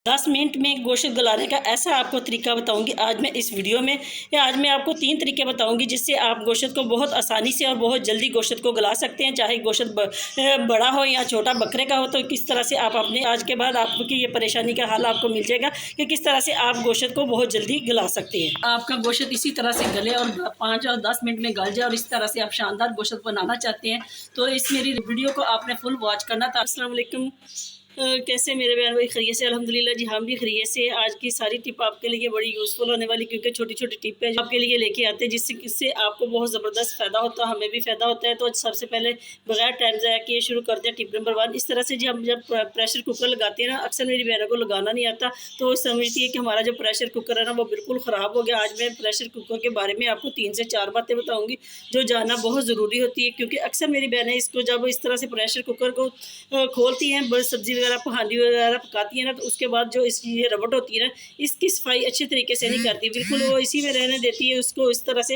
10 minute में गोश्त गलाने का ऐसा आपको तरीका बताऊंगी आज मैं इस वीडियो में। आज मैं आपको 3 तरीके बताऊंगी जिससे आप गोश्त को बहुत आसानी से और बहुत जल्दी गोश्त को गला सकते हैं। चाहे गोश्त बड़ा हो या छोटा बकरे का हो, तो किस तरह से आप अपने आज के बाद आपकी ये परेशानी का हल आपको मिल जाएगा कि किस तरह से आप गोश्त को बहुत जल्दी गला सकते हैं। आपका गोश्त इसी तरह से गले और 5 और 10 मिनट में गल जाए और इस तरह से आप शानदार गोश्त बनाना चाहते हैं तो इस मेरी वीडियो को आपने फुल वॉच करना था। अस्सलाम वालेकुम, कैसे मेरे बहन भाई खैरियत से? अल्हम्दुलिल्लाह जी, हम भी खैरियत से। आज की सारी टिप आपके लिए बड़ी यूज़फुल होने वाली, क्योंकि छोटी छोटी टिप है आपके लिए लेके आते हैं जिससे आपको बहुत ज़बरदस्त फ़ायदा होता है, हमें भी फ़ायदा होता है। तो सबसे पहले बगैर टाइम ज़ाया किए शुरू करते हैं टिप नंबर 1। इस तरह से हम जब प्रेशर कुकर लगाते हैं ना, अक्सर मेरी बहनों को लगाना नहीं आता तो वो समझती है कि हमारा जो प्रेशर कुकर है ना वो बिल्कुल ख़राब हो गया। आज मैं प्रेशर कुकर के बारे में आपको 3 से 4 बातें बताऊँगी जो जानना बहुत ज़रूरी होती है, क्योंकि अक्सर मेरी बहनें इसको जब इस तरह से प्रेशर कुकर को खोलती हैं, सब्ज़ी वगैरह हांडी वगैरह पकाती है ना, तो उसके बाद जो ये रबड़ होती है ना, इसकी सफाई अच्छे तरीके से नहीं करती, बिल्कुल वो इसी में रहने देती है, उसको इस तरह से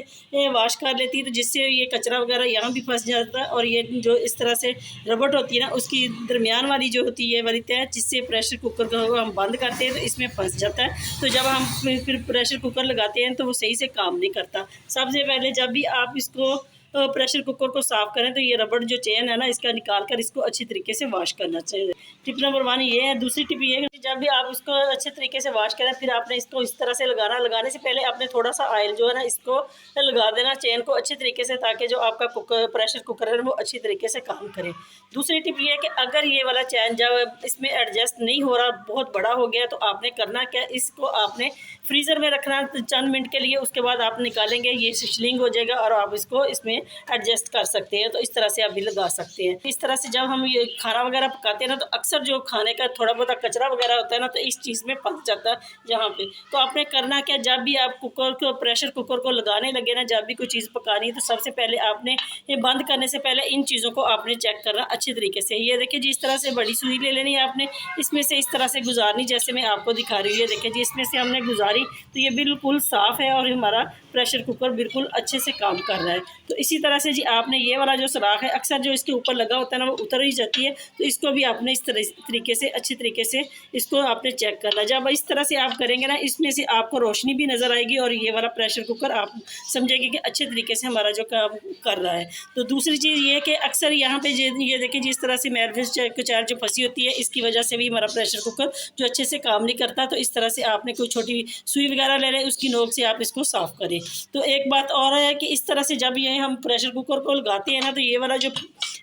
वॉश कर लेती है, तो जिससे ये कचरा वगैरह यहाँ भी फंस जाता है। और ये जो इस तरह से रबड़ होती है ना, उसकी दरमियान वाली जो होती है वाली तय, जिससे प्रेशर कुकर को हम बंद करते हैं तो इसमें फंस जाता है। तो जब हम फिर प्रेशर कुकर लगाते हैं तो वो सही से काम नहीं करता। सबसे पहले जब भी आप इसको प्रेशर कुकर को साफ़ करें तो ये रबड़ जो चेन है ना, इसका निकाल कर इसको अच्छी तरीके से वॉश करना चाहिए। टिप नंबर 1 ये है। दूसरी टिप ये है कि जब भी आप इसको अच्छे तरीके से वॉश करें, फिर आपने इसको इस तरह से लगाने से पहले आपने थोड़ा सा ऑयल जो है ना इसको लगा देना चेन को अच्छे तरीके से, ताकि जो आपका प्रेशर कुकर है वो अच्छी तरीके से काम करे। दूसरी टिप ये है कि अगर ये वाला चैन जब इसमें एडजस्ट नहीं हो रहा, बहुत बड़ा हो गया, तो आपने करना क्या, इसको आपने फ्रीज़र में रखना चंद मिनट के लिए। उसके बाद आप निकालेंगे, ये स्लिंग हो जाएगा और आप इसको इसमें एडजस्ट कर सकते हैं। तो इस तरह से आप भी लगा सकते हैं। इस तरह से जब हम ये खाना वगैरह पकाते हैं ना, तो अक्सर जो खाने का थोड़ा बहुत कचरा वगैरह होता है ना, तो इस चीज़ में फंस जाता है यहाँ पे। तो आपने करना क्या, जब भी आप प्रेशर कुकर को लगाने लगे ना, जब भी कोई चीज़ पकानी है, तो सबसे पहले आपने ये बंद करने से पहले इन चीज़ों को आपने चेक करना अच्छी तरीके से। ये देखिए जी, इस तरह से बड़ी सुई ले लेनी है आपने, इसमें से इस तरह से गुजारनी, जैसे मैं आपको दिखा रही हूँ। ये देखिए जी, इसमें से हमने गुजारी तो ये बिल्कुल साफ़ है और हमारा प्रेशर कुकर बिल्कुल अच्छे से काम कर रहा है। तो इसी तरह से जी आपने ये वाला जो सुराख है, अक्सर जो इसके ऊपर लगा होता है ना वो उतर ही जाती है, तो इसको भी आपने इस तरीके से अच्छी तरीके से इसको आपने चेक करना। जब इस तरह से आप करेंगे ना, इसमें से आपको रोशनी भी नज़र आएगी और ये वाला प्रेशर कुकर आप समझेंगे कि अच्छे तरीके से हमारा जो काम कर रहा है। तो दूसरी चीज़ ये कि अक्सर यहाँ पे ये देखिए जिस तरह से मैरविस कुचार जो फंसी होती है, इसकी वजह से भी हमारा प्रेशर कुकर जो अच्छे से काम नहीं करता। तो इस तरह से आपने कोई छोटी सुई वगैरह ले लें, उसकी नोक से आप इसको साफ़ करें। तो एक बात और है कि इस तरह से जब ये हम प्रेशर कुकर को लगाते हैं ना, तो ये वाला जो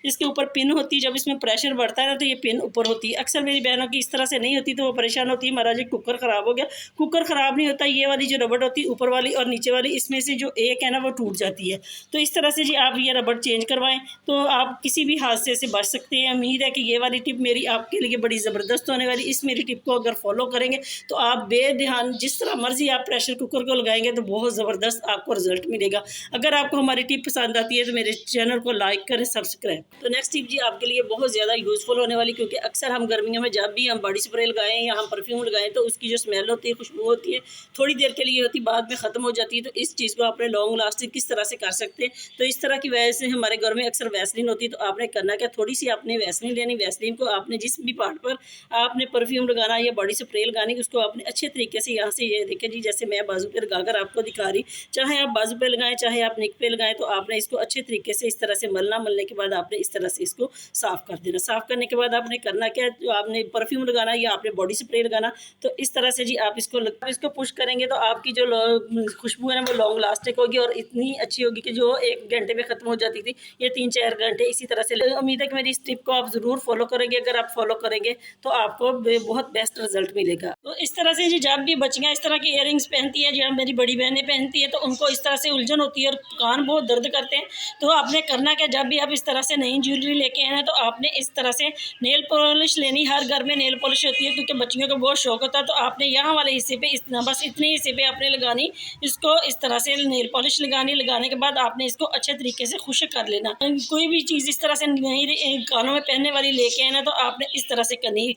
इसके ऊपर पिन होती है, जब इसमें प्रेशर बढ़ता है ना, तो ये पिन ऊपर होती है। अक्सर मेरी बहनों की इस तरह से नहीं होती, तो वो परेशान होती है, हमारा जो कुकर ख़राब हो गया। कुकर ख़राब नहीं होता, ये वाली जो रबड़ होती है ऊपर वाली और नीचे वाली, इसमें से जो एक है ना वो टूट जाती है। तो इस तरह से जी आप ये रबड़ चेंज करवाएं तो आप किसी भी हादसे से बच सकते हैं। उम्मीद है कि ये वाली टिप मेरी आपके लिए बड़ी ज़बरदस्त होने वाली। इस मेरी टिप को अगर फॉलो करेंगे तो आप बेध्यान जिस तरह मर्जी आप प्रेशर कुकर को लगाएंगे तो बहुत ज़बरदस्त आपको रिजल्ट मिलेगा। अगर आपको हमारी टिप पसंद आती है तो मेरे चैनल को लाइक करें, सब्सक्राइब। तो नेक्स्ट टिप जी आपके लिए बहुत ज़्यादा यूज़फुल होने वाली, क्योंकि अक्सर हम गर्मियों में जब भी हम बॉडी स्प्रे लगाएं या हम परफ्यूम लगाएं तो उसकी जो स्मेल होती है, खुशबू होती है, थोड़ी देर के लिए होती है, बाद में ख़त्म हो जाती है। तो इस चीज़ को आपने लॉन्ग लास्टिंग किस तरह से कर सकते हैं, तो इस तरह की वजह से हमारे घर में अक्सर वैसलीन होती है। तो आपने करना क्या, थोड़ी सी आपने वैसलीन लेनी, वैसलीन को आपने जिस भी पार्ट पर आपने परफ्यूम लगाना या बॉडी स्प्रे लगानी, उसको आपने अच्छे तरीके से यहाँ से, ये देखिए जी जैसे मैं बाजू पर लगाकर आपको दिखा रही, चाहे आप बाजू पे लगाएं चाहे आप निक पे लगाएं, तो आपने इसको अच्छे तरीके से इस तरह से मलने के बाद आपने इस तरह से इसको साफ़ कर देना। साफ़ करने के बाद आपने करना क्या, जो आपने परफ्यूम लगाना या आपने बॉडी स्प्रे लगाना, तो इस तरह से जी आप इसको पुश करेंगे तो आपकी जो खुशबू है ना वो लॉन्ग लास्टिक होगी और इतनी अच्छी होगी कि जो 1 घंटे में ख़त्म हो जाती थी, ये 3-4 घंटे इसी तरह से। उम्मीद है कि मेरी इस टिप को आप ज़रूर फॉलो करेंगे। अगर आप फॉलो करेंगे तो आपको बहुत बेस्ट रिजल्ट मिलेगा। तो इस तरह से जी जब भी बच्चियाँ इस तरह की इयररिंग्स पहनती है, जब मेरी बड़ी बहनें पहनती है, तो उनको इस तरह से उलझन होती है और कान बहुत दर्द करते हैं। तो आपने करना क्या, जब भी आप इस तरह से नई ज्वेलरी लेके आए हैं तो आपने इस तरह से नेल पॉलिश लेनी। हर घर में नेल पॉलिश होती है क्योंकि बच्चियों को बहुत शौक होता है। तो आपने यहाँ वाले हिस्से पे बस इतने हिस्से पे आपने लगानी, इसको इस तरह से नेल पॉलिश लगानी। लगाने के बाद आपने इसको अच्छे तरीके से खुश्क कर लेना। कोई भी चीज़ इस तरह से नई कानों में पहनने वाली लेके आए ना, तो आपने इस तरह से करनी।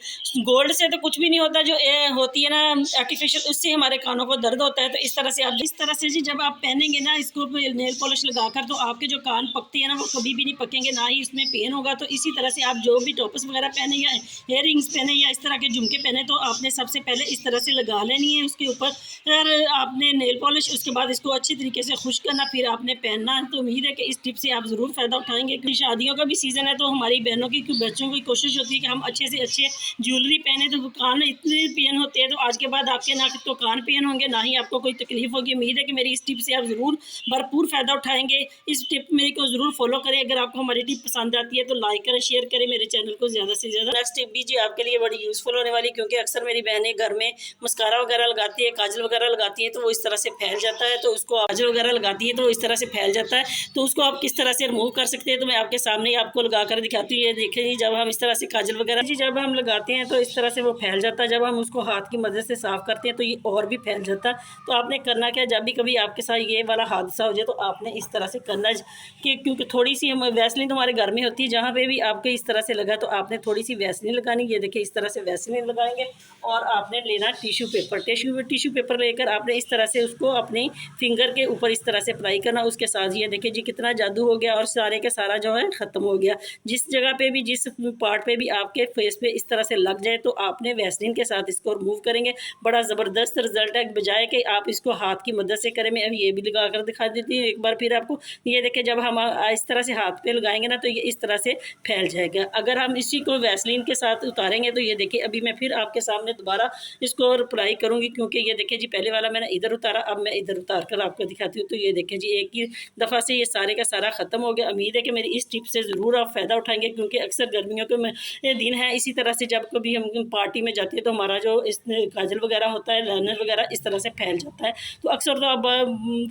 गोल्ड से तो कुछ भी नहीं होता, जो होती है ना आर्टिफिशियल, उससे हमारे कानों को दर्द होता है। तो इस तरह से आप इस तरह से जी जब आप पहनेंगे ना इसको नेल पॉलिश लगाकर, तो आपके जो कान पकते हैं ना वो कभी भी नहीं पकेंगे, ना ही इसमें पेन होगा। तो इसी तरह से आप जो भी टॉप्स वगैरह पहने या इयर रिंग्स पहने या इस तरह के झुमके झुमके पहने तो आपने सबसे पहले इस तरह से लगा लेनी है उसके ऊपर। फिर आपने नेल पॉलिश, उसके बाद इसको अच्छी तरीके से खुश करना, फिर आपने पहनना है। तो उम्मीद है कि इस टिप से आप ज़रूर फ़ायदा उठाएंगे, क्योंकि शादियों का भी सीज़न है तो हमारी बहनों की, बच्चों की कोशिश होती है कि हम अच्छे से अच्छे ज्वेलरी पहने। तो कान इतने पेन होते हैं, तो आज के बाद आपके ना तो कान पेन होंगे, ना ही आपको कोई तकलीफ होगी। उम्मीद है कि मेरी इस टिप से आप ज़रूर भरपूर फ़ायदा उठाएंगे। इस टिप मेरे को ज़रूर फॉलो करें। अगर आपको हमारी टिप पसंद आती है तो लाइक करें, शेयर करें मेरे चैनल को ज़्यादा से ज़्यादा। नेक्स्ट टिप भी जी आपके लिए बड़ी यूज़फुल होने वाली, क्योंकि अक्सर मेरी बहनें घर में मस्कारा वगैरह लगाती है, काजल वगैरह लगाती है, तो वो इस तरह से फैल जाता है। तो उसको काजल वगैरह लगाती है तो इस तरह से फैल जाता है, तो उसको आप किस तरह से रिमूव कर सकते हैं तो मैं आपके सामने ही आपको लगा कर दिखाती हूँ। ये देखें जी, जब हम इस तरह से काजल वगैरह जी जब हम लगाते हैं तो इस तरह से वो फैल जाता है। जब हम उसको हाथ की मदद से साफ़ करते हैं तो ये और भी फैल जाता है। तो आपने करना क्या, जब भी कभी आपके साथ ये वाला हादसा हो जाए तो आपने इस तरह से करना कि, क्योंकि थोड़ी सी हम वैसलीन तो हमारे घर में होती है, जहाँ पे भी आपके इस तरह से लगा तो आपने थोड़ी सी वैसलीन लगानी। ये देखिए इस तरह से वैसलीन लगाएंगे और आपने लेना टिश्यू पेपर। टिश्यू पेपर लेकर आपने इस तरह से उसको अपनी फिंगर के ऊपर इस तरह से अप्लाई करना। उसके साथ ये देखिए जी कितना जादू हो गया और सारे के सारा जो है ख़त्म हो गया। जिस जगह पे भी, जिस पार्ट पे भी आपके फेस पे इस तरह से लग जाए तो आपने वैसलीन के साथ इसको रिमूव करेंगे। बड़ा ज़बरदस्त रिजल्ट है, बजाय कि आप इसको हाथ की मदद से करें। मैं अब ये भी लगा कर दिखा देती हूँ एक बार फिर आपको। ये देखिए जब हम इस तरह से हाथ पे लगाएंगे ना तो ये इस तरह से फैल जाएगा। अगर हम इसी को वैसलीन के साथ उतारेंगे तो ये देखिए अभी मैं फिर आपके सामने दोबारा इसको अप्लाई करूँगी, क्योंकि ये देखिए जी पहले वाला मैंने इधर उतारा, अब मैं इधर उतार कर आपको दिखाती हूँ। तो ये देखिए जी एक ही दफ़ा से ये सारे का सारा ख़त्म हो गया। उम्मीद है कि मेरी इस टिप से ज़रूर आप फ़ायदा उठाएंगे, क्योंकि अक्सर गर्मियों के दिन है, इसी तरह से जब कभी हम पार्टी में जाते हैं तो हमारा जो इस काजल वगैरह होता है, लाइनर वगैरह इस तरह से फैल जाता है। तो अक्सर तो अब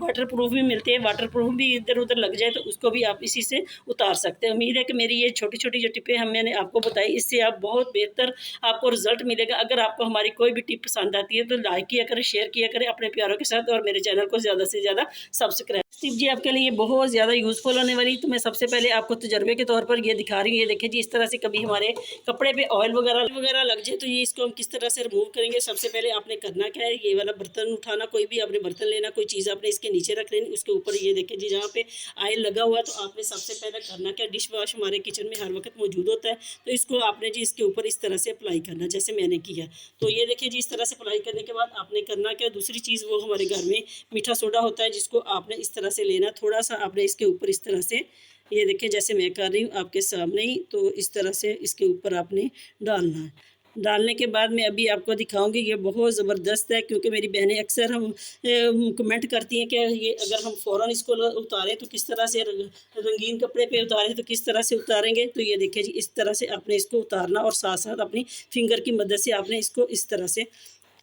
वाटर प्रूफ भी मिलते हैं, वाटर प्रूफ भी इधर उधर लग जाए तो उसको भी आप इसी से उतार सकते हैं। उम्मीद है कि मेरी ये छोटी छोटी जो टिपें मैंने आपको बताई, इससे आप बहुत बेहतर आपको रिजल्ट मिलेगा। अगर आपको हमारी कोई भी टिप पसंद आती है तो लाइक किया करें, शेयर किया करें अपने प्यारों के साथ, और मेरे चैनल को ज़्यादा से ज़्यादा सब्सक्राइब। टिप जी आपके लिए बहुत ज़्यादा यूज़फुल होने वाली। तो मैं सबसे पहले आपको तजर्बे के तौर पर ये दिखा रही हूँ। ये देखिए जी इस तरह से कभी हमारे कपड़े पे ऑयल वगैरह लग जाए तो ये इसको हम किस तरह से रिमूव करेंगे। सबसे पहले आपने करना क्या है, ये वाला बर्तन उठाना, कोई भी आपने बर्तन लेना, कोई चीज़ आपने इसके नीचे रख लेनी, उसके ऊपर ये देखिए जी जहाँ पे ऑयल लगा हुआ है तो आपने सबसे पहले करना क्या, डिश वॉश हमारे किचन में हर वक्त मौजूद होता है, तो इसको आपने जी इसके ऊपर इस तरह से अप्लाई करना जैसे मैंने किया। तो ये देखिए जी इस तरह से अप्लाई करने के बाद आपने करना क्या, दूसरी चीज़ वो हमारे घर में मीठा सोडा होता है, जिसको आपने इस तरह से लेना, थोड़ा सा आपने इसके ऊपर इस तरह से, ये देखिए जैसे मैं कर रही हूँ आपके सामने ही, तो इस तरह से इसके ऊपर आपने डालना है। डालने के बाद मैं अभी आपको दिखाऊंगी, ये बहुत ज़बरदस्त है, क्योंकि मेरी बहनें अक्सर हम कमेंट करती हैं कि ये अगर हम फ़ौरन इसको उतारें तो किस तरह से, रंगीन कपड़े पे उतारें तो किस तरह से उतारेंगे। तो ये देखिए जी इस तरह से आपने इसको उतारना और साथ साथ अपनी फिंगर की मदद से आपने इसको इस तरह से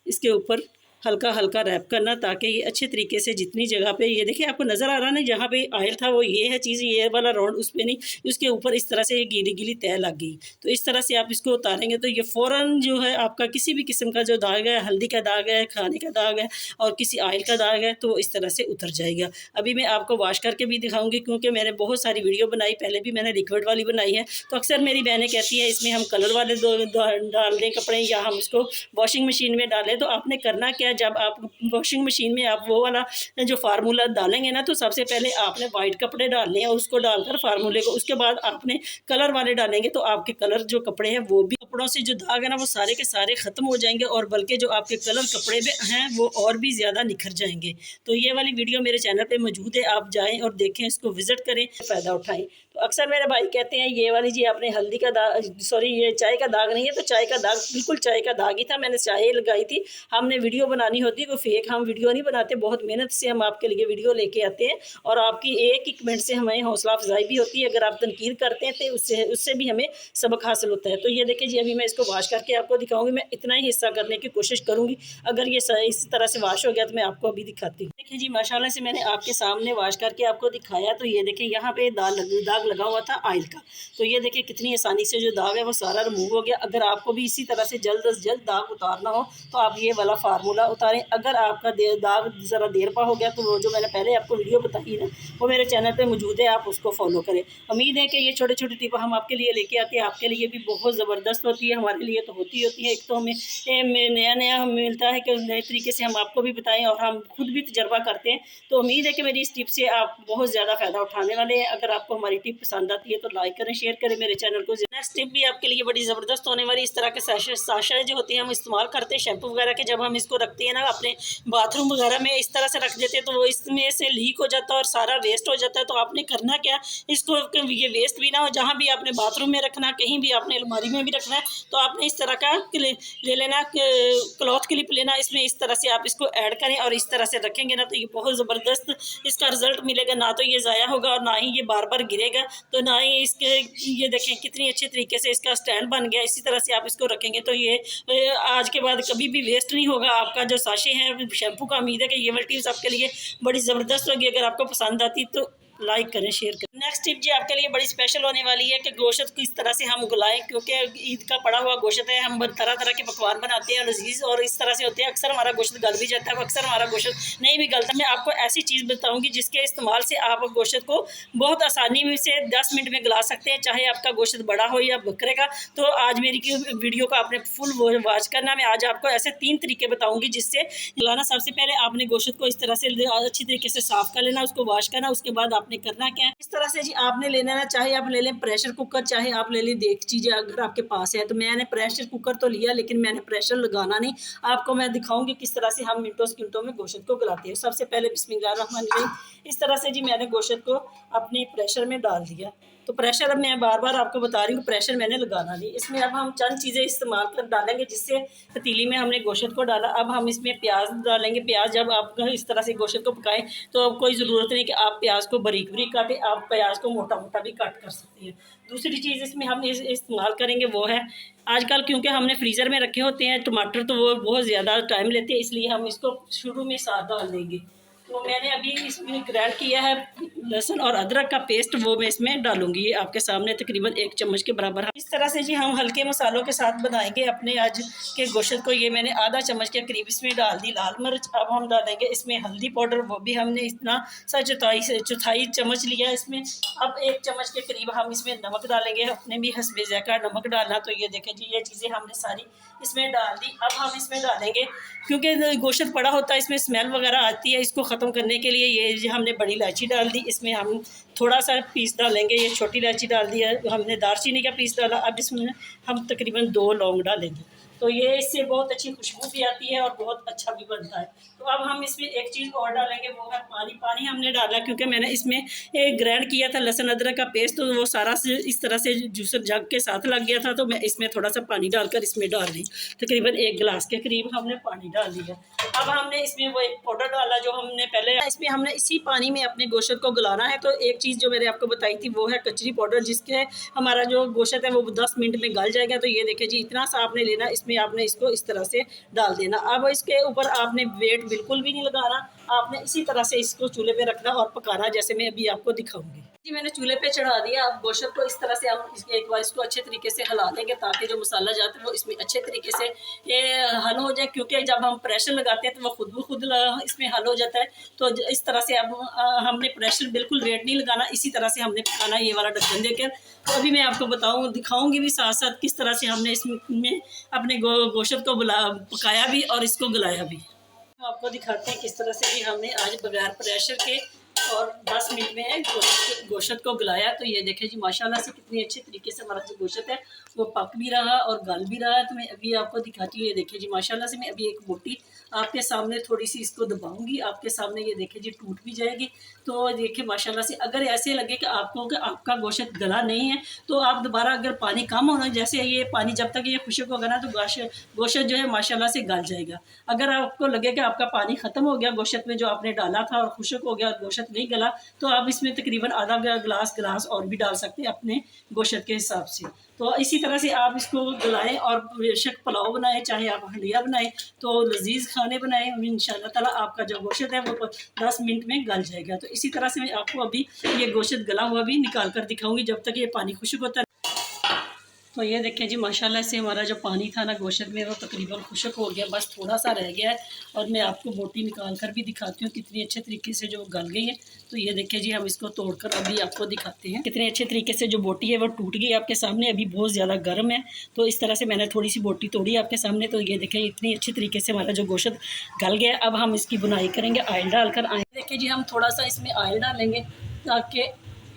इसके ऊपर हल्का हल्का रैप करना, ताकि ये अच्छे तरीके से जितनी जगह पे, ये देखिए आपको नज़र आ रहा है जहाँ पे ऑयल था वो ये है चीज़, ये वाला राउंड उस पर नहीं, उसके ऊपर इस तरह से ये गीली गीली तय लग गई। तो इस तरह से आप इसको उतारेंगे तो ये फ़ौरन जो है आपका किसी भी किस्म का जो दाग है, हल्दी का दाग है, खाने का दाग है और किसी ऑयल का दाग है, तो इस तरह से उतर जाएगा। अभी मैं आपको वॉश करके भी दिखाऊँगी, क्योंकि मैंने बहुत सारी वीडियो बनाई, पहले भी मैंने लिक्विड वाली बनाई है। तो अक्सर मेरी बहनें कहती है इसमें हम कलर वाले डाल दें कपड़े या हम इसको वॉशिंग मशीन में डालें। तो आपने करना क्या, जब आप वॉशिंग मशीन में आप वो वाला जो फार्मूला डालेंगे ना, तो सबसे पहले आपने वाइट कपड़े डालने हैं और उसको डालकर फार्मूले को, उसके बाद आपने कलर वाले डालेंगे तो आपके कलर जो कपड़े हैं वो भी, कपड़ों से जो दाग है ना वो सारे के सारे ख़त्म हो जाएंगे, और बल्कि जो आपके कलर कपड़े पे हैं वो और भी ज़्यादा निखर जाएंगे। तो ये वाली वीडियो मेरे चैनल पे मौजूद है, आप जाएँ और देखें, इसको विज़िट करें, फ़ायदा उठाएँ। तो अक्सर मेरे भाई कहते हैं ये वाली जी आपने हल्दी का दाग, सॉरी ये चाय का दाग नहीं है, तो चाय का दाग बिल्कुल चाय का दाग ही था, मैंने चाय लगाई थी। हमने वीडियो बनानी होती है, कोई फेक हम वीडियो नहीं बनाते, बहुत मेहनत से हम आपके लिए वीडियो लेके आते हैं, और आपकी एक एक कमेंट से हमें हौसला अफजाई भी होती है। अगर आप तनकीद करते हैं तो उससे भी हमें सबक हासिल होता है। तो ये देखिए जी अभी मैं इसको वॉश करके आपको दिखाऊंगी, मैं इतना ही हिस्सा करने की कोशिश करूँगी। अगर ये इस तरह से वॉश हो गया तो मैं आपको अभी दिखाती हूँ। देखिए जी माशाल्लाह से मैंने आपके सामने वॉश करके आपको दिखाया। तो ये देखिए यहाँ पे दाग लगा हुआ था ऑयल का, तो ये देखिए कितनी आसानी से जो दाग है वो सारा रिमूव हो गया। अगर आपको भी इसी तरह से जल्द अज जल्द दाग उतारना हो तो आप ये वाला फार्मूला उतारें। अगर आपका दाग ज़रा देर पा हो गया तो वो जो मैंने पहले आपको वीडियो बताई ना, वो मेरे चैनल पे मौजूद है, आप उसको फॉलो करें। उम्मीद है कि ये छोटे छोटे टिप हम आपके लिए लेके आते हैं, आपके लिए भी बहुत ज़बरदस्त होती है, हमारे लिए तो होती है। एक तो हमें नया नया मिलता है कि नए तरीके से हम आपको भी बताएं और हम खुद भी तजर्बा करते हैं। तो उम्मीद है कि मेरी इस टिप से आप बहुत ज़्यादा फ़ायदा उठाने वाले हैं। अगर आपको हमारी टिप पसंद आती है तो लाइक करें, शेयर करें मेरे चैनल को। नेक्स्ट टिप भी आपके लिए बड़ी ज़बरदस्त होने वाली। इस तरह के साशा जो होते हैं हम इस्तेमाल करते हैं शैम्पू वगैरह के, जब हम इसको रखते हैं ना अपने बाथरूम वगैरह में, इस तरह से रख देते हैं तो वो इसमें से लीक हो जाता है और सारा वेस्ट हो जाता है। तो आपने करना क्या, इसको ये वेस्ट भी ना हो, जहाँ भी आपने बाथरूम में रखना, कहीं भी आपने अलमारी में भी रखना है, तो आपने इस तरह का ले लेना, क्लॉथ क्लिप लेना, इसमें इस तरह से आप इसको ऐड करें और इस तरह से रखेंगे ना तो ये बहुत ज़बरदस्त इसका रिजल्ट मिलेगा। ना तो ये ज़ाया होगा और ना ही ये बार बार गिरेगा, तो ना ही इसके ये देखें कितनी अच्छी तरीके से इसका स्टैंड बन गया। इसी तरह से आप इसको रखेंगे तो ये आज के बाद कभी भी वेस्ट नहीं होगा आपका जो साशे हैं शैम्पू का। उम्मीद है कि ये वाली टिप्स आपके लिए बड़ी ज़बरदस्त होगी। अगर आपको पसंद आती तो लाइक करें, शेयर करें। नेक्स्ट टिप जी आपके लिए बड़ी स्पेशल होने वाली है कि गोश्त किस तरह से हम उगलाएं, क्योंकि ईद का पड़ा हुआ गोश्त है, हम तरह तरह के पकवान बनाते हैं लजीज और इस तरह से होते हैं। अक्सर हमारा गोश्त गल भी जाता है, अक्सर हमारा गोश्त नहीं भी गलता। मैं आपको ऐसी चीज़ बताऊंगी जिसके इस्तेमाल से आप गोश्त को बहुत आसानी से 10 मिनट में गला सकते हैं, चाहे आपका गोश्त बड़ा हो या बकरे का। तो आज मेरी वीडियो को आपने फुल वॉच करना। मैं आज आपको ऐसे 3 तरीके बताऊंगी जिससे गलाना। सबसे पहले आपने गोश्त को इस तरह से अच्छी तरीके से साफ कर लेना, उसको वॉश करना। उसके बाद आपने करना क्या है, इस तरह से जी आपने लेना ना, चाहे आप ले लें प्रेशर कुकर, चाहे आप ले लें देगची अगर आपके पास है। तो मैंने प्रेशर कुकर तो लिया, लेकिन मैंने प्रेशर लगाना नहीं। आपको मैं दिखाऊंगी किस तरह से हम मिनटों सेकंडों में गोश्त को गलाते हैं। सबसे पहले बिस्मिल्लाहिर्रहमानिर्रहीम, इस तरह से जी मैंने गोश्त को अपने प्रेशर में डाल दिया। तो प्रेशर अब मैं बार बार आपको बता रही हूँ, प्रेशर मैंने लगाना नहीं। इसमें अब हम चंद चीज़ें इस्तेमाल कर डालेंगे, जिससे पतीली में हमने गोश्त को डाला। अब हम इसमें प्याज डालेंगे। प्याज जब आप इस तरह से गोश्त को पकाएं तो अब कोई ज़रूरत नहीं कि आप प्याज को बारीक बारीक काटें, आप प्याज को मोटा मोटा भी काट कर सकते हैं। दूसरी चीज़ इसमें हम इस्तेमाल करेंगे वो है, आजकल क्योंकि हमने फ्रीज़र में रखे होते हैं टमाटर, तो वो बहुत ज़्यादा टाइम लेते हैं, इसलिए हम इसको शुरू में साथ डाल देंगे। तो मैंने अभी इसमें ग्राइंड किया है लहसुन और अदरक का पेस्ट, वो मैं इसमें डालूंगी। ये आपके सामने तकरीबन 1 चम्मच के बराबर। इस तरह से जी हम हल्के मसालों के साथ बनाएंगे अपने आज के गोश्त को। ये मैंने आधा चम्मच के करीब इसमें डाल दी लाल मिर्च। अब हम डालेंगे इसमें हल्दी पाउडर, वो भी हमने इतना सा चौथाई चम्मच लिया इसमें। अब 1 चम्मच के करीब हम इसमें नमक डालेंगे, अपने भी हस्बे ज़ायक़ा नमक डालना। तो ये देखें जी, ये चीज़ें हमने सारी इसमें डाल दी। अब हम इसमें डालेंगे, क्योंकि गोश्त पड़ा होता है इसमें स्मेल वगैरह आती है, इसको ख़त्म करने के लिए ये हमने बड़ी इलायची डाल दी। इसमें हम थोड़ा सा पीस डालेंगे, ये छोटी इलायची डाल दी है, हमने दालचीनी का पीस डाला। अब इसमें हम तकरीबन 2 लौंग डालेंगे, तो ये इससे बहुत अच्छी खुशबू भी आती है और बहुत अच्छा भी बनता है। तो अब हम इसमें एक चीज़ और डालेंगे, वो है पानी। पानी हमने डाला क्योंकि मैंने इसमें एक ग्राइंड किया था लहसुन अदरक का पेस्ट, तो वो सारा से इस तरह से जूसर जग के साथ लग गया था। तो मैं इसमें थोड़ा सा पानी डालकर इसमें डाल दी, तकरीबन 1 गिलास के करीब हमने पानी डाल दिया। अब हमने इसमें वो एक पाउडर डाला जो हमने पहले, इसमें हमने इसी पानी में अपने गोश्त को गलाना है। तो एक चीज़ जो मैंने आपको बताई थी वो है कचरी पाउडर, जिसके हमारा जो गोश्त है वो 10 मिनट में गल जाएगा। तो ये देखिए जी, इतना सा आपने लेना, इसमें आपने इसको इस तरह से डाल देना। अब इसके ऊपर आपने वेट बिल्कुल भी नहीं लगाना, आपने इसी तरह से इसको चूल्हे पे रखना और पकाना, जैसे मैं अभी आपको दिखाऊंगी। जी मैंने चूल्हे पे चढ़ा दिया। अब गोश्त को इस तरह से हम एक बार इसको अच्छे तरीके से हिला देंगे, ताकि जो मसाला जाता है वो इसमें अच्छे तरीके से ये हल हो जाए। क्योंकि जब हम प्रेशर लगाते हैं तो वो खुद ब खुद इसमें हल हो जाता है। तो इस तरह से अब हमने प्रेशर बिल्कुल वेट नहीं लगाना, इसी तरह से हमने पकाना ये वाला ढक्कन देकर। तो अभी मैं आपको दिखाऊंगी भी साथ साथ किस तरह से हमने इसमें अपने गोश्त को पकाया भी और इसको गलाया भी। हम आपको दिखाते हैं किस तरह से भी हमने आज बगैर प्रेशर के और 10 मिनट में गोश्त को गलाया। तो ये देखें जी, माशाल्लाह से कितनी अच्छे तरीके से हमारा जो गोश्त है वो पक भी रहा और गल भी रहा है। तो मैं अभी आपको दिखाती हूँ। ये देखें जी, माशाल्लाह से मैं अभी एक बोटी आपके सामने थोड़ी सी इसको दबाऊंगी आपके सामने, ये देखें जी टूट भी जाएगी। तो देखिए माशाल्लाह से, अगर ऐसे लगे कि आपको कि आपका गोश्त गला नहीं है तो आप दोबारा, अगर पानी कम होना, जैसे ये पानी जब तक ये खुश्क होगा ना तो गोश्त जो है माशाल्लाह से गल जाएगा। अगर आपको लगे कि आपका पानी ख़त्म हो गया गोश्त में जो आपने डाला था और खुश्क हो गया और गोश्त नहीं गला, तो आप इसमें तकरीबन आधा गिलास और भी डाल सकते हैं अपने गोश्त के हिसाब से। तो इसी तरह से आप इसको गलाएं और बेशक पुलाव बनाएं, चाहे आप हंडिया बनाएं, तो लजीज खाने बनाएं। इंशाल्लाह ताला आपका जो गोश्त है वो 10 मिनट में गल जाएगा। तो इसी तरह से मैं आपको अभी ये गोश्त गला हुआ भी निकाल कर दिखाऊंगी जब तक ये पानी खुश्क होता है। तो ये देखें जी माशाल्लाह से हमारा जो पानी था ना गोश्त में वो तकरीबन खुश्क हो गया, बस थोड़ा सा रह गया है। और मैं आपको बोटी निकाल कर भी दिखाती हूँ कितनी अच्छे तरीके से जो गल गई है। तो ये देखें जी हम इसको तोड़कर अभी आपको दिखाते हैं कितने अच्छे तरीके से जो बोटी है वो टूट गई आपके सामने। अभी बहुत ज़्यादा गर्म है, तो इस तरह से मैंने थोड़ी सी बोटी तोड़ी आपके सामने। तो ये देखें इतनी अच्छी तरीके से हमारा जो गोश्त गल गया। अब हम इसकी बुनाई करेंगे ऑयल डालकर। देखें जी हम थोड़ा सा इसमें ऑयल डालेंगे ताकि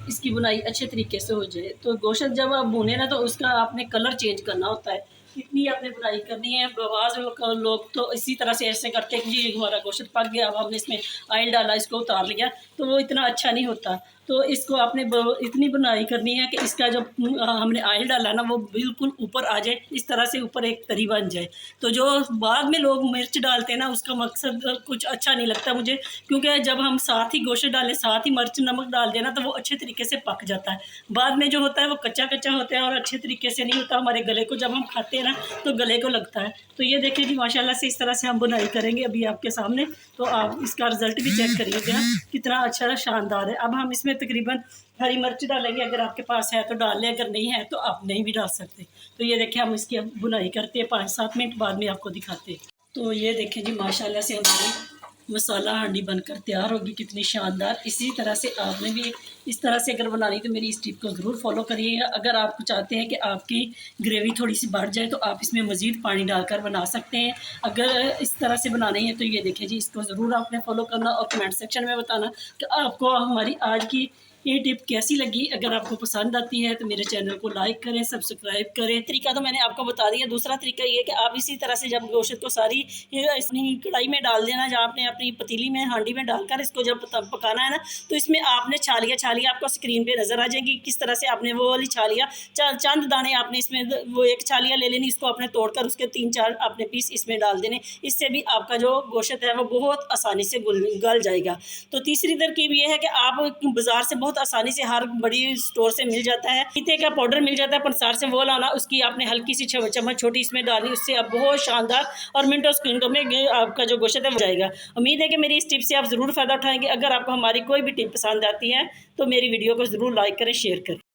इसकी बुनाई अच्छे तरीके से हो जाए। तो गोश्त जब आप भुने ना तो उसका आपने कलर चेंज करना होता है, इतनी आपने बुनाई करनी है। बाज़ लोग तो इसी तरह से ऐसे करते हैं कि जी हमारा गोश्त पक गया, अब हमने इसमें ऑयल डाला, इसको उतार लिया, तो वो इतना अच्छा नहीं होता। तो इसको आपने इतनी बुनाई करनी है कि इसका जो हमने ऑयल डाला ना वो बिल्कुल ऊपर आ जाए, इस तरह से ऊपर एक तरी बन जाए। तो जो बाद में लोग मिर्च डालते हैं ना उसका मकसद कुछ अच्छा नहीं लगता मुझे, क्योंकि जब हम साथ ही गोश्त डालें साथ ही मिर्च नमक डाल देना तो वो अच्छे तरीके से पक जाता है। बाद में जो होता है वो कच्चा कच्चा होता है और अच्छे तरीके से नहीं होता। हमारे गले को जब हम खाते हैं ना तो गले को लगता है। तो ये देखें जी माशाल्लाह से इस तरह से हम बुनाई करेंगे अभी आपके सामने। तो आप इसका रिज़ल्ट भी चेक करिएगा कितना अच्छा शानदार है। अब हम इसमें तकरीबन हरी मिर्च डालेंगे, अगर आपके पास है तो डाल लें, अगर नहीं है तो आप नहीं भी डाल सकते। तो ये देखें हम इसकी अब बुनाई करते हैं, 5-7 मिनट बाद में आपको दिखाते हैं। तो ये देखें जी माशाल्लाह से हमारी मसाला हांडी बनकर तैयार होगी, कितनी शानदार। इसी तरह से आपने भी इस तरह से अगर बनानी तो मेरी इस टिप को ज़रूर फॉलो करिएगा। अगर आप चाहते हैं कि आपकी ग्रेवी थोड़ी सी बढ़ जाए तो आप इसमें मज़ीद पानी डालकर बना सकते हैं। अगर इस तरह से बनानी है तो ये देखें जी इसको ज़रूर आपने फॉलो करना और कमेंट सेक्शन में बताना कि आपको हमारी आज की ये टिप कैसी लगी। अगर आपको पसंद आती है तो मेरे चैनल को लाइक करें, सब्सक्राइब करें। तरीका तो मैंने आपको बता दिया। दूसरा तरीका ये है कि आप इसी तरह से जब गोश्त को सारी अपनी कढ़ाई में डाल देना, जहाँ आपने अपनी पतीली में हांडी में डालकर इसको जब पकाना है ना तो इसमें आपने छालियाँ आपको स्क्रीन पे नज़र आ जाएंगी किस तरह से आपने वो वाली छालियाँ चंद दाने आपने इसमें वो एक छालियाँ ले लेनी, इसको आपने तोड़कर उसके 3-4 आपने पीस इसमें डाल देने। इससे भी आपका जो गोश्त है वो बहुत आसानी से गल जाएगा। तो तीसरी तरकीब ये है कि आप बाज़ार से बहुत आसानी से हर बड़ी स्टोर से मिल जाता है, पीते का पाउडर मिल जाता है, पंसार से वो लाना, उसकी आपने हल्की सी चम्मच छोटी इसमें डाली, उससे आप बहुत शानदार और मिनटों सेकंडों में आपका जो गोश्त है वो जाएगा। उम्मीद है कि मेरी इस टिप से आप ज़रूर फ़ायदा उठाएंगे। अगर आपको हमारी कोई भी टिप पसंद आती है तो मेरी वीडियो को ज़रूर लाइक करें, शेयर करें।